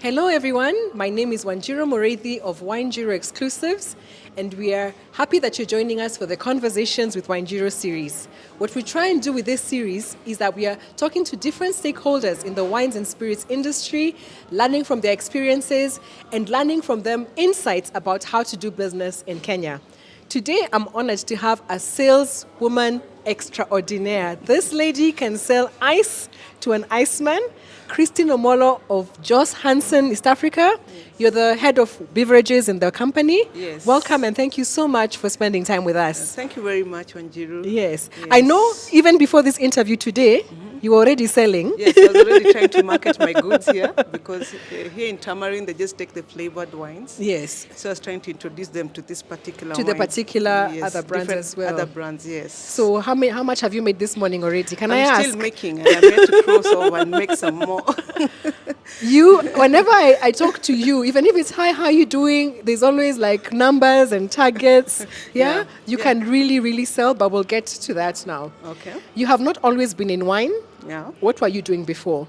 Hello, everyone. My name is Wanjiru Morethi of WINENJIRU Exclusives, and we are happy that you're joining us for the Conversations with WINENJIRU series. What we try and do with this series is that we are talking to different stakeholders in the wines and spirits industry, learning from their experiences, and learning from them insights about how to do business in Kenya. Today, I'm honored to have a saleswoman extraordinaire. This lady can sell ice to an iceman. Christine Omollo of Hansen, East Africa. Yes. You're the head of beverages in the company. Yes. Welcome and thank you so much for spending time with us. Thank you very much, Wanjiru. Yes. I know even before this interview today, you were already selling. Yes, I was already trying to market my goods here because here in Tamarind, they just take the flavored wines. Yes. So I was trying to introduce them to this particular To wines. the particular other brands as well. Other brands, yes. So how much have you made this morning already? Can I ask? I'm still making, and I'm here to cross over and make some more. Whenever I talk to you, even if it's hi, how are you doing? There's always like numbers and targets. Yeah? You can really, really sell, but we'll get to that now. Okay. You have not always been in wine. Yeah. What were you doing before?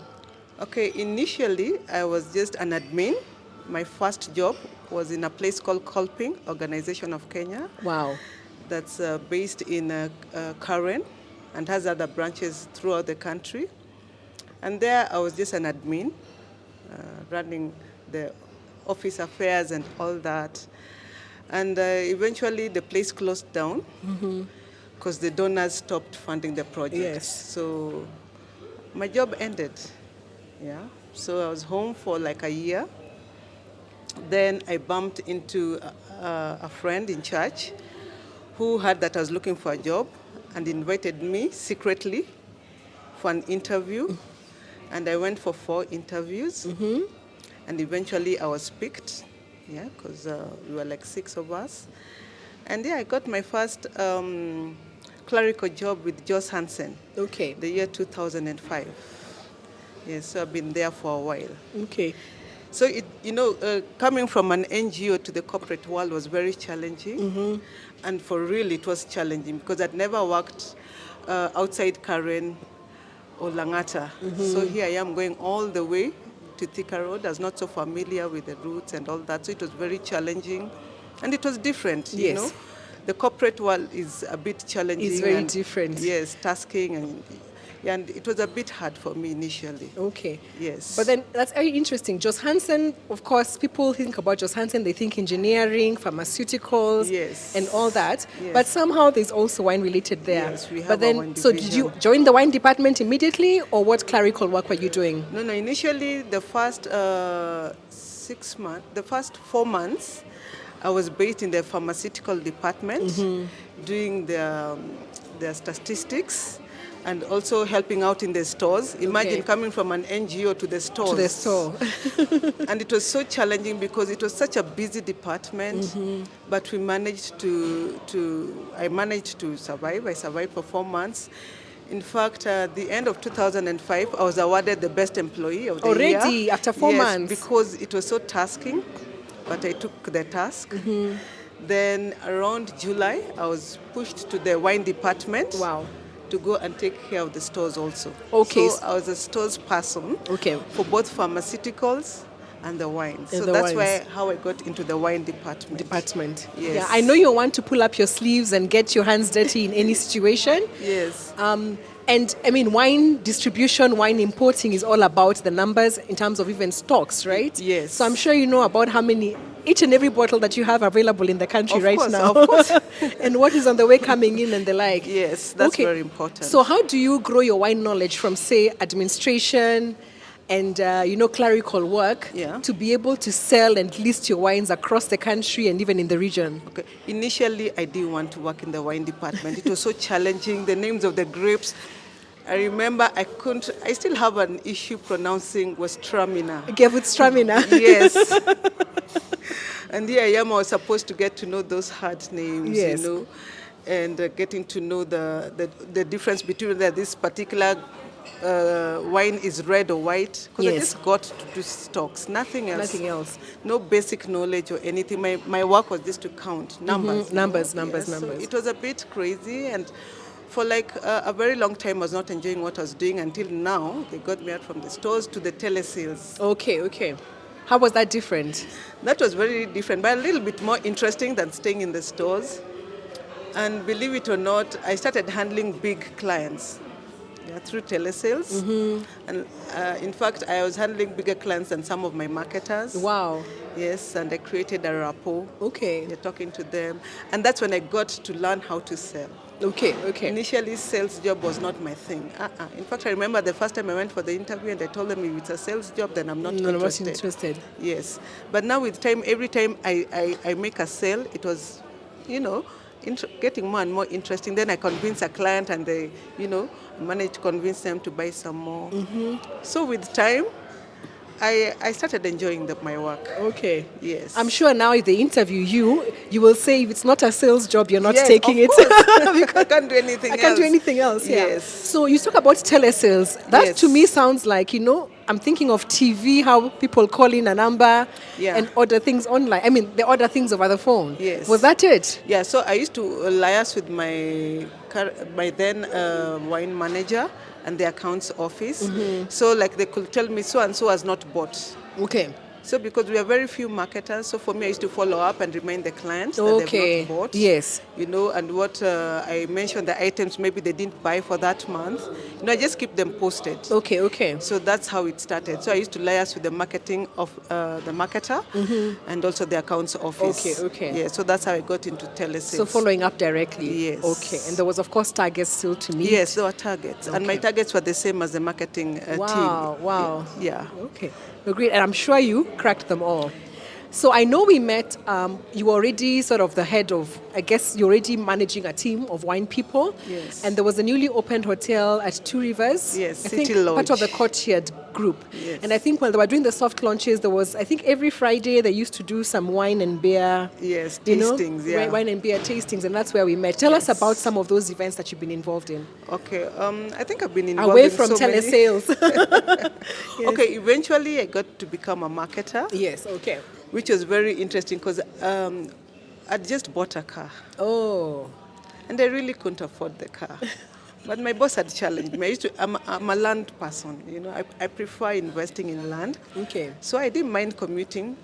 Okay, initially I was just an admin. My first job was in a place called Colping, Organization of Kenya. Wow. That's based in Karen and has other branches throughout the country. And there I was just an admin, running the office affairs and all that. And eventually the place closed down because the donors stopped funding the project. Yes. So my job ended. Yeah. So I was home for like a year. Then I bumped into a friend in church who heard that I was looking for a job and invited me secretly for an interview. And I went for 4 interviews. And eventually I was picked, because we were like 6 of us. And I got my first clerical job with Hansen. Okay. The year 2005. Yes, so I've been there for a while. Okay. So, coming from an NGO to the corporate world was very challenging. And for real, it was challenging because I'd never worked outside Karen or Langata. So here I am going all the way to Thika Road. I was not so familiar with the routes and all that. So it was very challenging. And it was different, you know. The corporate world is a bit challenging. It's very different. Yes, tasking and it was a bit hard for me initially. Okay. Yes. But then that's very interesting. Hansen, of course, people think about Hansen, they think engineering, pharmaceuticals, and all that. Yes. But somehow there's also wine related there. Yes, we have but then, a wine so division. did you join the wine department immediately, or what clerical work were you doing? No. Initially, the first 4 months, I was based in the pharmaceutical department, doing the statistics. And also helping out in the stores. Imagine coming from an NGO to the stores. To the store. And it was so challenging because it was such a busy department. But we managed I managed to survive. I survived for 4 months. In fact, at the end of 2005, I was awarded the best employee of the year. Already, after 4 months? Because it was so tasking, but I took the task. Then around July, I was pushed to the wine department. Wow. To go and take care of the stores also. Okay. So I was a stores person for both pharmaceuticals and the wines. So that's how I got into the wine department. Yes. Yeah, I know you want to pull up your sleeves and get your hands dirty in any situation. Yes. And I mean, wine distribution, wine importing is all about the numbers in terms of even stocks, right? Yes. So I'm sure you know about how many, each and every bottle that you have available in the country now. Of course. And what is on the way coming in and the like. Yes, that's very important. So how do you grow your wine knowledge from, say, administration and, clerical work to be able to sell and list your wines across the country and even in the region? Okay. Initially, I didn't want to work in the wine department. It was so challenging, the names of the grapes. I remember I still have an issue pronouncing Westramina. Gewürztraminer. Yes. And here I was supposed to get to know those hard names, and getting to know the difference between this particular wine is red or white. Because I just got to do stocks, nothing else. No basic knowledge or anything. My work was just to count numbers. Numbers. So it was a bit crazy, and for like a very long time I was not enjoying what I was doing until now. They got me out from the stores to the telesales. Okay. How was that different? That was very different, but a little bit more interesting than staying in the stores. And believe it or not, I started handling big clients, yeah, through telesales. And in fact, I was handling bigger clients than some of my marketers. Wow. Yes, and I created a rapport. Okay. You're talking to them. And that's when I got to learn how to sell. Okay. Initially, sales job was not my thing. In fact, I remember the first time I went for the interview and I told them if it's a sales job, then I'm not No, I'm not interested. interested. Yes. But now with time, every time I make a sale, it was, getting more and more interesting. Then I convince a client and they, manage to convince them to buy some more. So with time, I started enjoying my work. Okay. Yes. I'm sure now if they interview you, you will say if it's not a sales job, you're not Yes, taking of it. course. I can't do anything else. I can't do anything else. Yeah. Yes. So you talk about telesales. That Yes. to me sounds like, I'm thinking of TV, how people call in a number Yeah. and order things online. I mean, they order things over the phone. Yes. Was that it? Yeah, so I used to liaise with my then wine manager and the accounts office. So like they could tell me so and so has not bought. Okay. So because we are very few marketers, so for me I used to follow up and remind the clients that Okay. they've not bought. Yes. And what I mentioned, the items maybe they didn't buy for that month. I just keep them posted. Okay. So that's how it started. So I used to liaise with the marketing of the marketer and also the accounts office. Okay. Yeah, so that's how I got into telesales. So following up directly. Yes. Okay. And there was of course targets still to meet. Yes, there were targets. And my targets were the same as the marketing team. Wow. Yeah. Okay. No, great. And I'm sure you cracked them all. So I know we met, you were already sort of the head of, I guess you're already managing a team of wine people. Yes. And there was a newly opened hotel at Two Rivers. Yes, I City think Lodge. part of the Courtyard group. Yes. And I think when they were doing the soft launches, there was, I think every Friday they used to do some wine and beer. Yes, tastings, yeah. Wine and beer tastings, and that's where we met. Tell us about some of those events that you've been involved in. Okay, I think I've been involved Away in from so many. telesales. Yes. Okay, eventually I got to become a marketer. Yes, okay. Which was very interesting because I just bought a car. Oh. And I really couldn't afford the car. But my boss had challenged me. I'm a land person, I prefer investing in land. Okay. So I didn't mind commuting,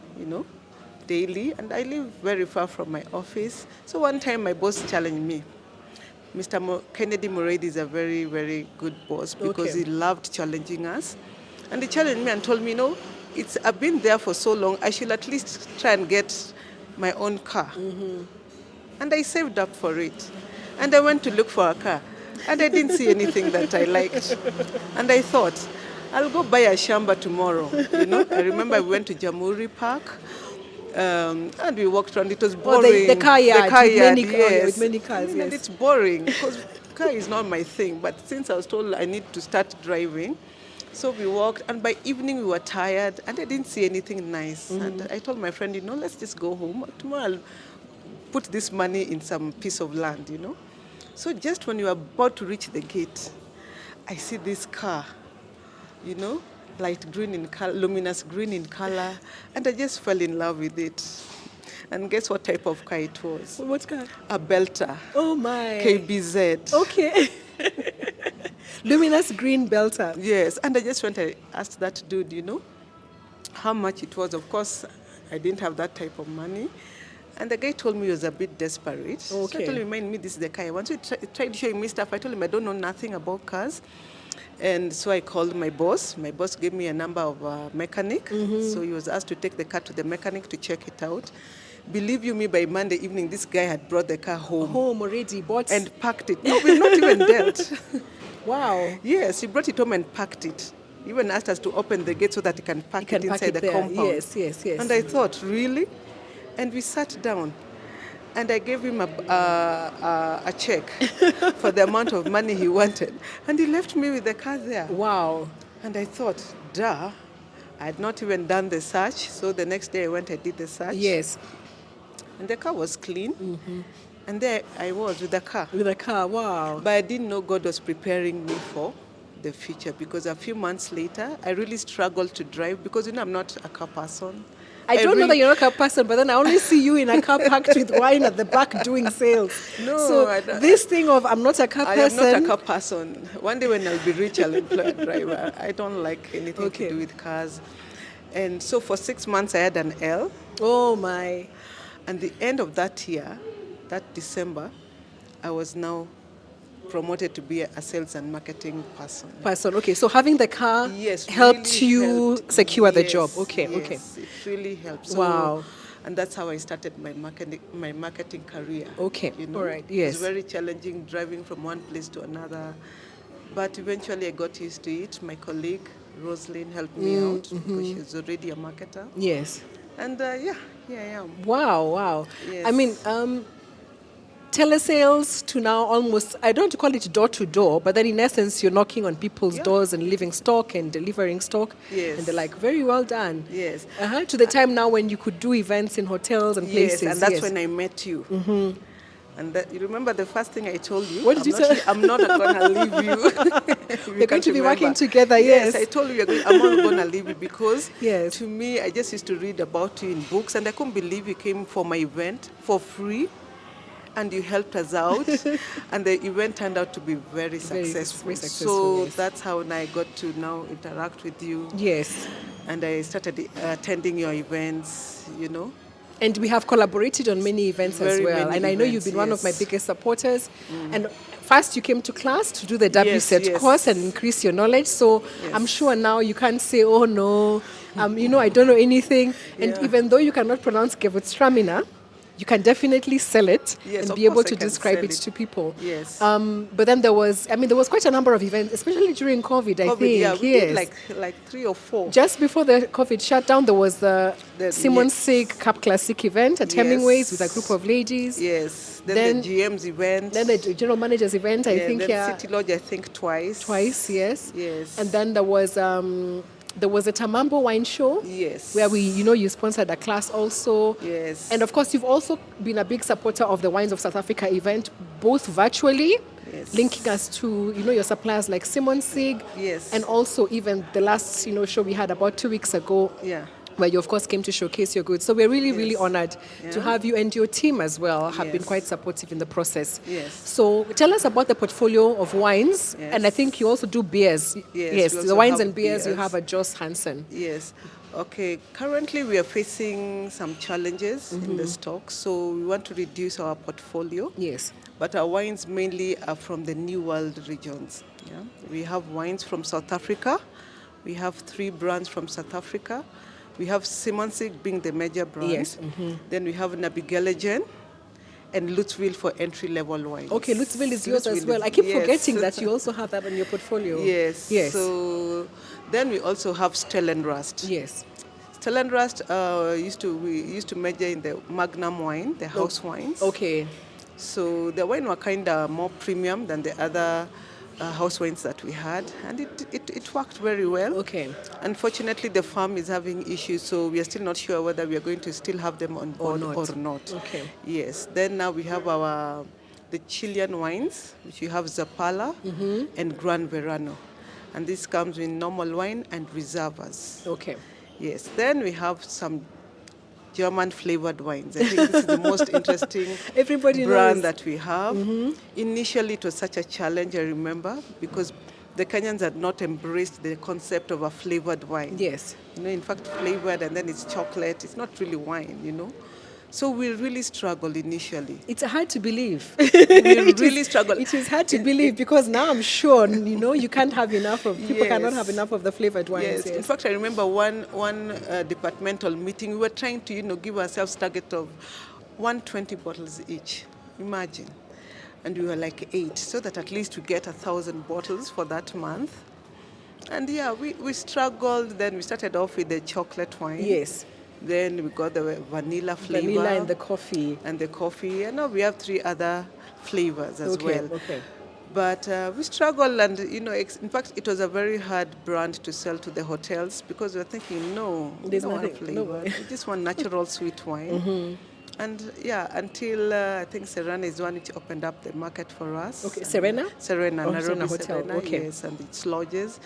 daily, and I live very far from my office. So one time my boss challenged me. Mr. Kennedy Moradi is a very, very good boss because he loved challenging us. And he challenged me and told me, I've been there for so long, I should at least try and get my own car. And I saved up for it. And I went to look for a car. And I didn't see anything that I liked. And I thought, I'll go buy a shamba tomorrow. I remember we went to Jamhuri Park. And we walked around. It was boring. The car yard. Yes. With many cars, yes. And it's boring because car is not my thing. But since I was told I need to start driving, so we walked, and by evening we were tired, and I didn't see anything nice. And I told my friend, let's just go home. Tomorrow I'll put this money in some piece of land, So just when you are about to reach the gate, I see this car, light green in color, luminous green in color, and I just fell in love with it. And guess what type of car it was? What car? A Belter. Oh my. KBZ. Okay. Luminous green Belter. Yes, and I just went and asked that dude, how much it was. Of course, I didn't have that type of money. And the guy told me he was a bit desperate. So I told him, mind me, this is the car I want. So he tried showing me stuff. I told him I don't know nothing about cars. And so I called my boss. My boss gave me a number of a mechanic. So he was asked to take the car to the mechanic to check it out. Believe you me, by Monday evening, this guy had brought the car home. Home already, bought. And packed it. No, we've not even dealt. Wow. Yes, he brought it home and packed it. He even asked us to open the gate so that he can pack it inside the compound. Yes. And I thought, really? And we sat down. And I gave him a check for the amount of money he wanted. And he left me with the car there. Wow. And I thought, I had not even done the search. So the next day I went and did the search. Yes. And the car was clean. And there I was with the car. With a car, wow. But I didn't know God was preparing me for the future, because a few months later, I really struggled to drive because, I'm not a car person. I don't know that you're not a car person, but then I only see you in a car packed with wine at the back doing sales. No, so I don't. This thing of I'm not a car person. I am not a car person. One day when I'll be rich, I'll employ a driver. I don't like anything to do with cars. And so for 6 months I had an L. Oh my. And the end of that year, that December, I was now promoted to be a sales and marketing person. Okay, so having the car Yes, helped really you helped. secure the Yes, job. Okay, yes, okay. it really helped. So, Wow. And that's how I started my marketing career. Okay, You know? all right, It yes. was very challenging driving from one place to another, but eventually I got used to it. My colleague Roslyn helped me out because she was already a marketer. Yes. And here I am. Wow, wow. Yes. I mean, telesales to now almost, I don't want to call it door to door, but then in essence, you're knocking on people's Yeah. doors and leaving stock and delivering stock. Yes. And they're like, very well done. Yes. To the time now when you could do events in hotels and places. Yes, and that's when I met you. And you remember the first thing I told you? What did you say? I'm not going to leave you. We're going to be working together, yes. yes. I told you I'm not going to leave you because Yes. to me, I just used to read about you in books and I couldn't believe you came for my event for free and you helped us out. And the event turned out to be very successful. very successful, So yes. that's how I got to now interact with you. Yes. And I started attending your events, And we have collaborated on many events as Very well. many And I know you've events, been one of my yes. biggest supporters. And first you came to class to do the Yes, WSET yes. course and increase your knowledge. So Yes. I'm sure now you can't say, oh no, I don't know anything. And Yeah. even though you cannot pronounce Gewürztraminer, you can definitely sell it Yes, and of be able course I to can describe sell it it. to people. Yes. But then there was quite a number of events, especially during COVID, I think. Yeah, we yes. did like 3 or 4. Just before the COVID shutdown, there was the Simon yes. Sig Cup Classic event at Yes. Hemingway's with a group of ladies. Yes. Then- Then the GM's event. Then the general manager's event, I think, then City Lodge, I think twice. twice, yes. Yes. And then there was a Tamambo wine show. Yes. Where you sponsored a class also. Yes. And of course, you've also been a big supporter of the Wines of South Africa event, both virtually, Yes. linking us to, your suppliers like Simon Sig. Yes. And also even the last, show we had about 2 weeks ago. Yeah. Where you, of course, came to showcase your goods. So we're really, really Yes. honored to Yeah. have you, and your team as well have been Yes. quite supportive in the process. Yes. So tell us about the portfolio of wines, Yes. and I think you also do beers. Yes, we the also wines have and beers you beers. have at Joss Hansen. Yes. Okay. Currently, we are facing some challenges in the stock, so we want to reduce our portfolio. Yes. But our wines mainly are from the New World regions. Yeah? We have wines from South Africa. We have 3 brands from South Africa. We have Simonsig being the major brand. Yes. Then we have Nabigelagen and Lutzville for entry-level wines. Okay, Lutzville is yours as Lutzville well. is- I keep yes. forgetting that you also have that in your portfolio. Yes. Yes. So then we also have Stellenrust. Yes. Stellenrust we used to major in the Magnum wine, the house wines. Okay. So the wine were kind of more premium than the other house wines that we had, and it worked very well. Okay. Unfortunately, the farm is having issues, so we are still not sure whether we are going to still have them on board or not. Okay. Yes. Then now we have the Chilean wines, which we have Zapala and Gran Verano, and this comes in normal wine and reservas. Okay. Yes. Then we have some German flavored wines. I think this is the most interesting Everybody brand knows. that we have. Initially, it was such a challenge, I remember, because the Kenyans had not embraced the concept of a flavored wine. Yes. In fact, flavored and then it's chocolate. It's not really wine, So we really struggled initially. It's hard to believe. We It really is- struggled. It is hard to believe because now I'm sure, you can't have enough of, people cannot Yes. have enough of the flavored wines. Yes. In fact, I remember one departmental meeting. We were trying to, give ourselves target of 120 bottles each. Imagine, and we were like 8, so that at least we get 1,000 bottles for that month. And we struggled. Then we started off with the chocolate wine. Yes. Then we got the vanilla flavor. Vanilla and the coffee. And the coffee. And now we have 3 other flavors as Okay, well. okay. But we struggled, and in fact, it was a very hard brand to sell to the hotels because we were thinking, no, we There's don't want a nothing, no flavor. way. We just want natural sweet wine. And until I think Serena is the one which opened up the market for us. Okay, Serena? Serena, Oh, Nairobi Serena Hotel, Serena, okay. yes, and its lodges.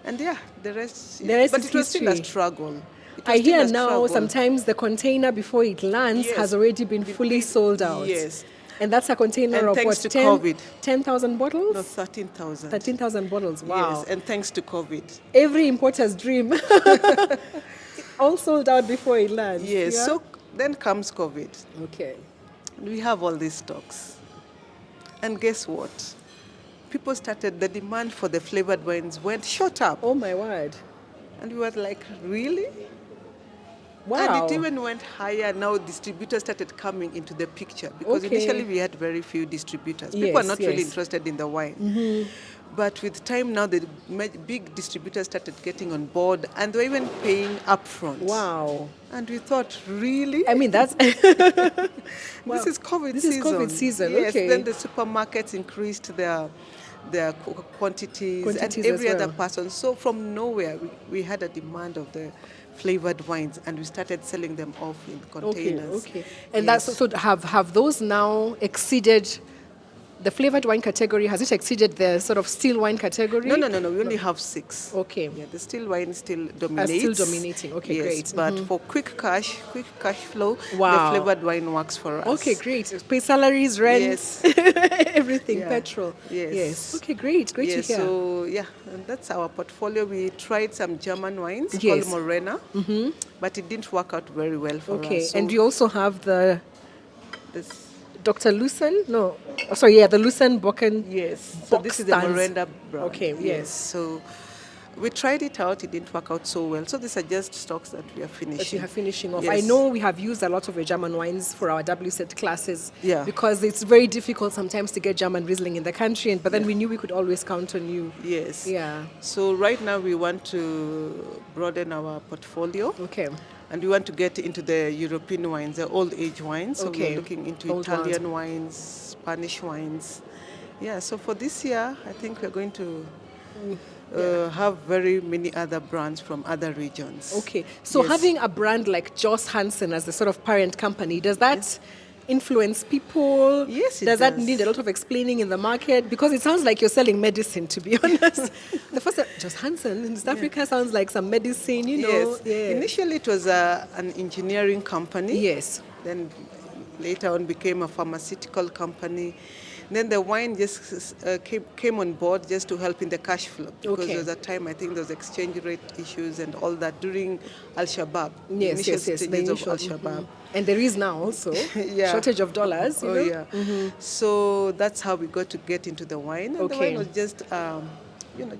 And the rest. The rest but is it was still a history. struggle. It was I still hear a now struggle. sometimes the container before it lands Yes. has already been fully sold out. Yes. And that's a container And of thanks what, to COVID. 10,000 bottles? No, 13,000. 13,000 bottles, wow. Yes, and thanks to COVID. Every importer's dream. All sold out before it lands. Yes, Yeah? so then comes COVID. Okay. We have all these stocks. And guess what? People started, the demand for the flavored wines shot up. Oh my word. And we were like, really? And Wow. it even went higher. Now distributors started coming into the picture because Okay. initially we had very few distributors. People are not really Yes. interested in the wine. But with time now, the big distributors started getting on board and they were even paying upfront. Wow. And we thought, really? I mean, that's wow. This is COVID This season. is COVID season. Yes, Okay. then the supermarkets increased their quantities and Quantities every as other well. person. So from nowhere, we had a demand of the flavored wines and we started selling them off in containers. Okay. And Yes. that's so have those now exceeded the flavored wine category? Has it exceeded the sort of still wine category? No. We only have 6. Okay. Yeah, the still wine still Are dominates. still dominating. Okay, Yes, great. but for quick cash flow, Wow. the flavored wine works for us. Okay, great. Pay salaries, rent, Yes. everything, Yeah. petrol. Yes. Okay, great. Great Yes, to hear. so yeah, and that's our portfolio. We tried some German wines Yes. called Morena, but it didn't work out very well for Okay, us. So and you also have the this, Dr. Lucen? No. Oh, sorry, yeah, the Lucen Bocken. yes, so box this is the stands. Morena brand. Okay, yes. So we tried it out. It didn't work out so well. So these are just stocks that we are finishing. That you have finishing off. Yes. I know we have used a lot of your German wines for our WSET classes. Yeah. Because it's very difficult sometimes to get German Riesling in the country, but then we knew we could always count on you. Yes. Yeah. So right now we want to broaden our portfolio. Okay. And we want to get into the European wines, the old age wines. So Okay. we're looking into Old Italian wines, Spanish wines. Yeah, so for this year, I think we're going to have very many other brands from other regions. Okay. So Yes. having a brand like Joss Hansen as the sort of parent company, does that influence people? Yes, it does. That does. need a lot of explaining in the market? Because it sounds like you're selling medicine, to be honest. The first Joss Hansen in South Africa sounds like some medicine, you know. Yes. Yeah. Initially, it was an engineering company. Yes. Then later on became a pharmaceutical company. Then the wine just came on board just to help in the cash flow. Because Okay. there was a time, I think there was exchange rate issues and all that during Al-Shabaab. the Yes, initial yes, yes. The stages initial, of Al-Shabaab. And there is now also Yeah. shortage of dollars. You Oh, know? yeah. So that's how we got to get into the wine. And the Okay. wine was just,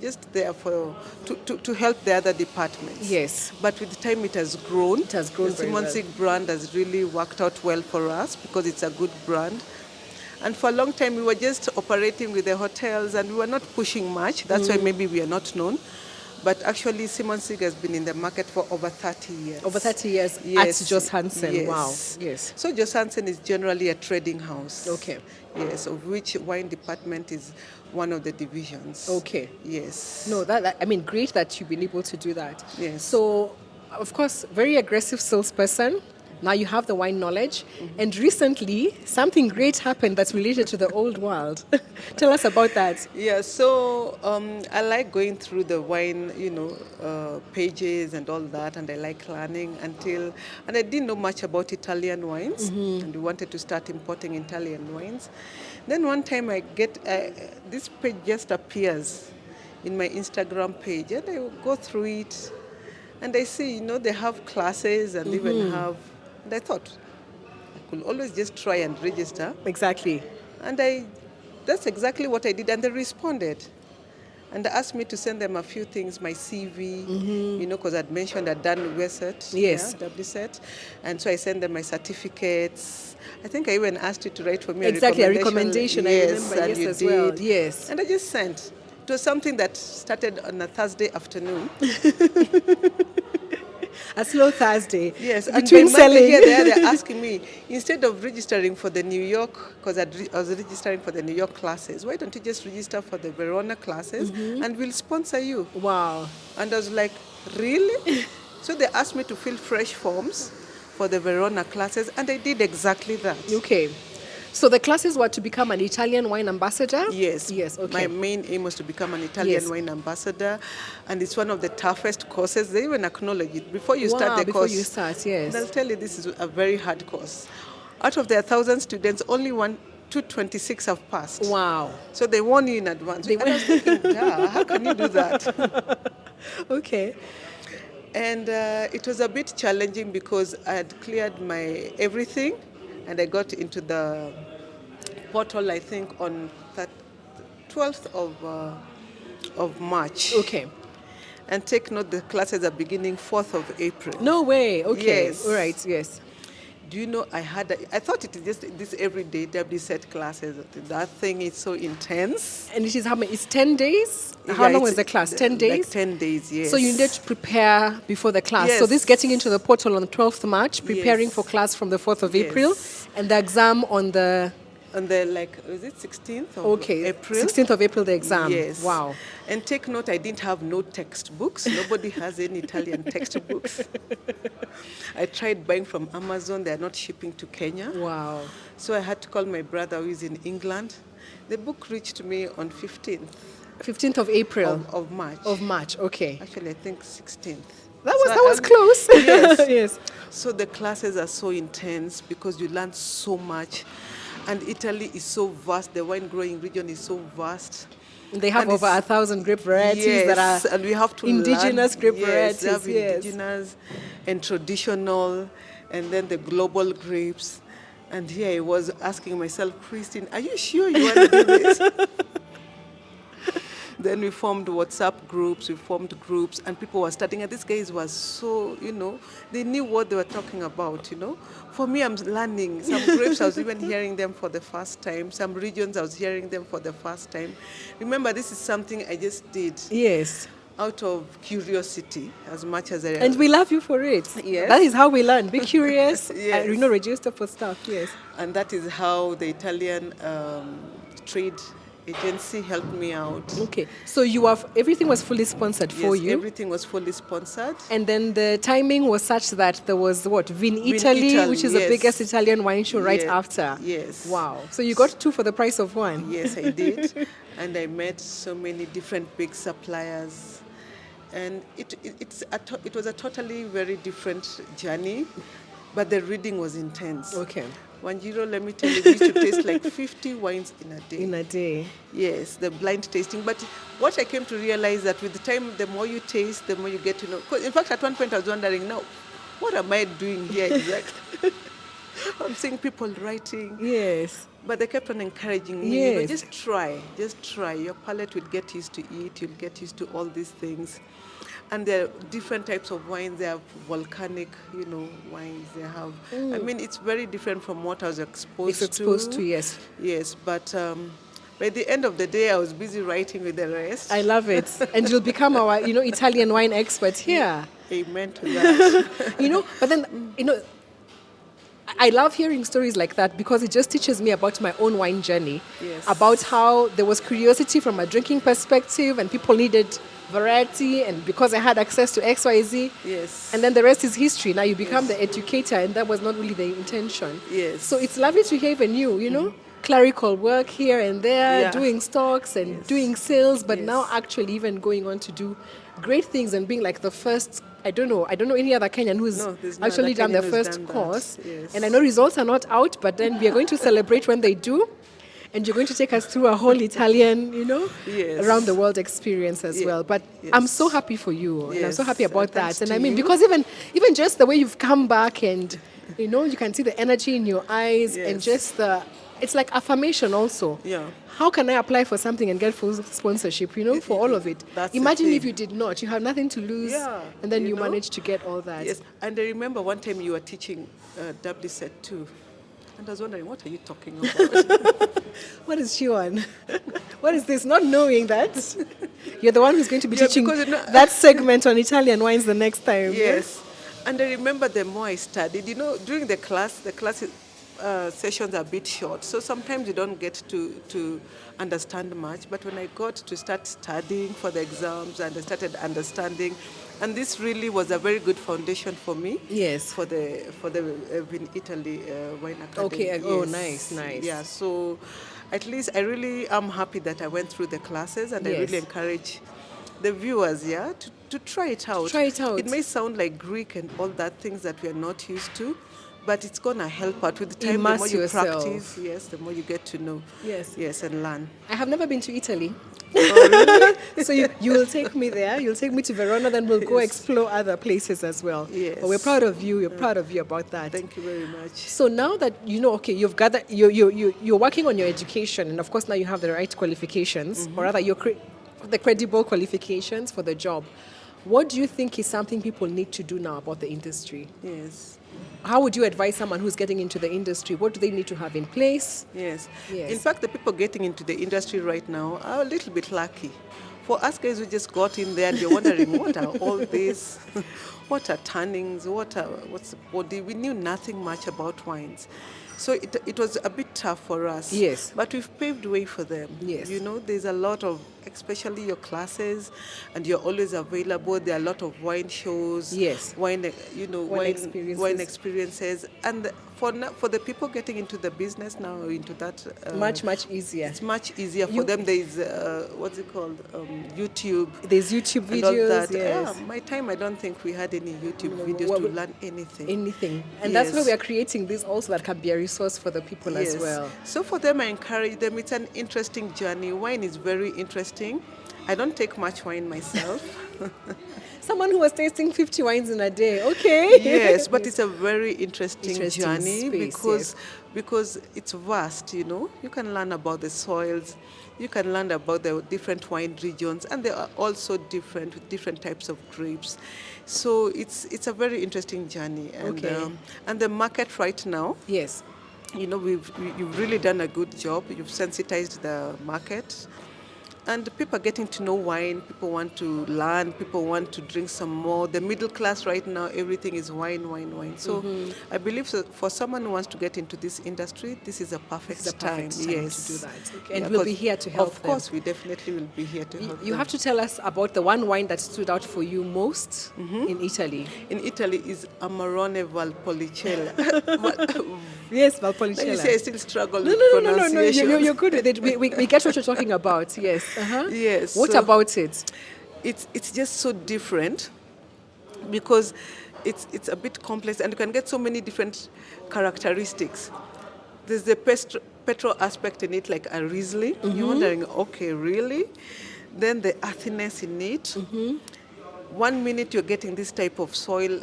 just there to help the other departments. Yes. But with time, it has grown. It has grown The very well. Simonsig brand has really worked out well for us because it's a good brand. And for a long time, we were just operating with the hotels and we were not pushing much. That's why maybe we are not known. But actually, Simonsig has been in the market for over 30 years. Over 30 years Yes. at Joss Hansen. Yes. Wow. Yes. So Joss Hansen is generally a trading house. Okay. Yes, of which wine department is one of the divisions. Okay. Yes. No, I mean, great that you've been able to do that. Yes. So, of course, very aggressive salesperson. Now you have the wine knowledge. And recently, something great happened that's related to the old world. Tell us about that. Yeah, so I like going through the wine, pages and all that, and I like learning and I didn't know much about Italian wines, and we wanted to start importing Italian wines. Then one time I get, this page just appears in my Instagram page, and I go through it, and I see, they have classes and even have, and I thought, I could always just try and register. Exactly. And that's exactly what I did, and they responded. And they asked me to send them a few things, my CV, because I'd mentioned I'd done WSET, Yes. WSET. And so I sent them my certificates. I think I even asked you to write for me Exactly, a a recommendation. recommendation. I remember, and yes, you as did. well. Yes. And I just sent. It was something that started on a Thursday afternoon. A slow Thursday. Yes, Between and selling. here they're asking me, instead of registering for the New York, because I was registering for the New York classes, why don't you just register for the Verona classes and we'll sponsor you? Wow. And I was like, really? So they asked me to fill fresh forms for the Verona classes, and I did exactly that. Okay. So the classes were to become an Italian wine ambassador? Yes. Yes, okay. My main aim was to become an Italian Yes. wine ambassador, and it's one of the toughest courses. They even acknowledge it before you start the before course. you start, yes. They'll tell you this is a very hard course. Out of their 1,000 students, only 226 have passed. Wow. So they warn you in advance. And I was thinking, how can you do that? Okay. And it was a bit challenging because I had cleared my everything, and I got into the portal, I think, on that 12th of March. Okay. And take note, the classes are beginning 4th of April. No way. Okay. Yes. All right. Yes. Do you know, I thought it is just this everyday WSET classes. That thing is so intense. And it is how many? It's 10 days? How Yeah, long it's was the class? 10 days? Like 10 days, yes. So you needed to prepare before the class. So Yes. this getting into the portal on the 12th March, preparing Yes. for class from the 4th of Yes. April, and the exam on the And the, like, is it 16th of okay, April? 16th of April, the exam. Yes. Wow. And take note, I didn't have no textbooks. Nobody has any Italian textbooks. I tried buying from Amazon. They're not shipping to Kenya. Wow. So I had to call my brother who is in England. The book reached me on 15th 15th of April of March. of March. Okay. Actually, I think 16th. That was close. Yes. Yes. So the classes are so intense because you learn so much. And Italy is so vast. The wine growing region is so vast. They have And over it's- 1,000 grape varieties yes, that are and we have to indigenous learn, grape yes, varieties. They have Yes. indigenous and traditional, and then the global grapes. And here I was asking myself, Christine, are you sure you want to do this? Then we formed WhatsApp groups, and people were starting. And these guys were so, they knew what they were talking about, For me, I'm learning. Some grapes, I was even hearing them for the first time. Some regions, I was hearing them for the first time. Remember, this is something I just did yes. out of curiosity as much as I... And we love you for it. Yes. That is how we learn. Be curious Yes. and register for stuff. Yes. And that is how the Italian trade agency helped me out. Okay. So everything was fully sponsored for Yes, you. everything was fully sponsored. And then the timing was such that there was Vin Italy, Italy, which is the yes. biggest Italian wine show right Yeah, after. yes. Wow. So you got two for the price of one. Yes, I did. And I met so many different big suppliers. And it was a totally very different journey, but the reading was intense. Okay. WINENJIRU, let me tell you, we used to taste like 50 wines in a day. In a day. Yes, the blind tasting. But what I came to realize that with the time, the more you taste, the more you get to know. 'Cause in fact, at one point I was wondering, now, what am I doing here exactly? I'm seeing people writing. Yes. But they kept on encouraging me, Yes. just try. Your palate will get used to it. You'll get used to all these things. And there are different types of wines. They have volcanic, wines. They have, I mean, it's very different from what I was exposed to. Yes. Yes, but by the end of the day, I was busy writing with the rest. I love it. And you'll become our, Italian wine expert here. Amen to that. But then, I love hearing stories like that because it just teaches me about my own wine journey. Yes. About how there was curiosity from a drinking perspective and people needed variety, and because I had access to XYZ. Yes. And then the rest is history. Now you become the educator, and that was not really the intention. Yes. So it's lovely to hear even you, clerical work here and there, Yeah. doing stocks and Yes. doing sales, but Yes. now actually even going on to do great things and being like the first. I don't know any other Kenyan who's No, there's no actually other done the Kenyan who's first done that. course. Yes. And I know results are not out, but then we are going to celebrate when they do. And you're going to take us through a whole Italian, Yes. around the world experience as Yeah. well. But Yes. I'm so happy for you, and I'm so Yes. happy about Thanks that. And to I mean, you. because even just the way you've come back, and you can see the energy in your eyes, and Yes. just it's like affirmation also. Yeah. How can I apply for something and get full sponsorship? For all of it. That's the Imagine if thing. you did not. You have nothing to lose, Yeah, and then you you know? managed to get all that. Yes, and I remember one time you were teaching WSET too. And I was wondering, what are you talking about? What is she on? What is this? Not knowing that you're the one who's going to be Yeah, teaching because that segment on Italian wines the next time. Yes. And I remember the more I studied, during the class sessions are a bit short. So sometimes you don't get to understand much. But when I got to start studying for the exams and I started understanding, and this really was a very good foundation for me. Yes. For the in Italy wine academy. Okay. Oh, nice. Yeah. So at least I really am happy that I went through the classes, and I Yes. really encourage the viewers, to try it out. Try it out. It may sound like Greek and all that things that we are not used to, but it's gonna help out with the time. Immerse the more you yourself. practice, yes, the more you get to know. Yes. And learn. I have never been to Italy. Oh, really? So you will take me there. You'll take me to Verona, then we'll go Yes. explore other places as well. Yes. But we're proud of you. We're proud of you about that. Thank you very much. So now that you know, okay, you've gathered, you're working on your education, and of course now you have the right qualifications, or rather the credible qualifications for the job. What do you think is something people need to do now about the industry? Yes. How would you advise someone who's getting into the industry? What do they need to have in place? Yes. Yes. In fact, the people getting into the industry right now are a little bit lucky. For us guys who just got in there and you're wondering, what are all these? What are tannins? What's the body? We knew nothing much about wines. So it was a bit tough for us. Yes. But we've paved way for them. Yes. You know, there's a lot of, especially your classes, and you're always available. There are a lot of wine shows. Yes. Wine Wine experiences. And for the people getting into the business now, into that... much easier. It's much easier for them. There is, what's it called? YouTube. There's YouTube And all videos. that. Yes. Yeah, my time, I don't think we had any YouTube videos to learn anything. And that's why we are creating this also that can be a resource for the people as well. So for them, I encourage them. It's an interesting journey. Wine is very interesting. I don't take much wine myself. Someone who was tasting 50 wines in a day, okay. Yes, but it's a very interesting journey space, because it's vast, you know. You can learn about the soils, you can learn about the different wine regions, and they are also different with different types of grapes. So it's a very interesting journey. And, and the market right now, yes, you know, you've really done a good job. You've sensitized the market. And people are getting to know wine, people want to learn, people want to drink some more. The middle class right now, everything is wine, wine, wine. So I believe for someone who wants to get into this industry, this is a perfect time. Yes. To do that. Okay. And we'll be here to help them. Of course, we definitely will be here to help them. You have to tell us about the one wine that stood out for you most in Italy. In Italy is Amarone Valpolicella. Yes, Valpolicella. You say I still struggle with pronunciation. No, you're good with it. We get what you're talking about, yes. Yes. What about it? It's just so different because it's a bit complex and you can get so many different characteristics. There's the petrol aspect in it, like a Riesling. You're wondering, okay, really? Then the earthiness in it. 1 minute you're getting this type of soil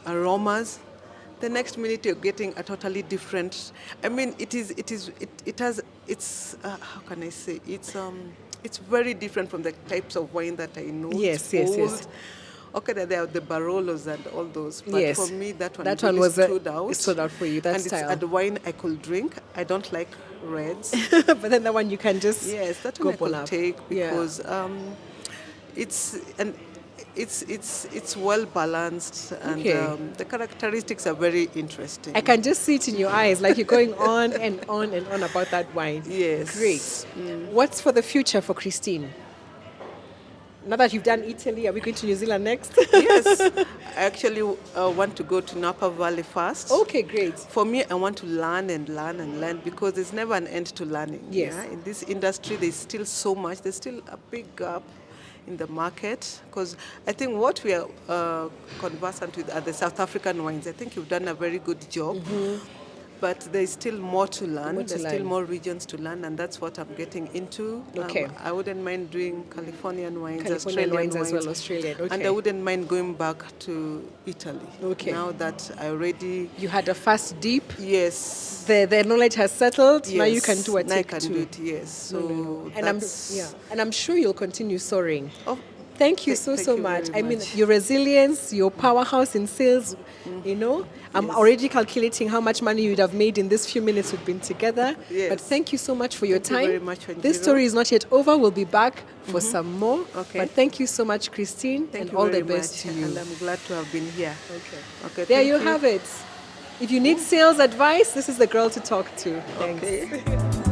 aromas. The next minute you're getting a totally different. I mean, how can I say? It's very different from the types of wine that I know. Yes. Okay, there are the Barolos and all those. But for me, that one was stood out. It stood out for you, that and style. It's a wine I could drink. I don't like reds. But then that one you can just that one I could take because it's well balanced and the characteristics are very interesting. I can just see it in your eyes, like you're going on and on and on about that wine. Yes. Great. What's for the future for Christine? Now that you've done Italy, are we going to New Zealand next? Yes. I actually want to go to Napa Valley first. Okay, great. For me, I want to learn and learn and learn because there's never an end to learning. Yes. Yeah? In this industry, there's still so much. There's still a big gap in the market because I think what we are conversant with are the South African wines. I think you've done a very good job. But there's still more to learn. Still more regions to learn, and that's what I'm getting into. Okay. I wouldn't mind doing Californian wines, Australian wines as well, Australian. Okay. And I wouldn't mind going back to Italy. Okay. Now that I already... You had a first deep. Yes. The knowledge has settled. Yes. Now you can do a take two. Now I can do it, yes. So And I'm sure you'll continue soaring. Oh, Thank you so much. I mean, your resilience, your powerhouse in sales, you know. I'm already calculating how much money you'd have made in these few minutes we've been together. Yes. But thank you so much for your time. Thank you very much, Wanjiru. This story is not yet over. We'll be back for some more. Okay. But thank you so much, Christine, Thank and you all very the best much. to you. And I'm glad to have been here. Okay. There you have it. If you need sales advice, this is the girl to talk to. Thanks. Okay.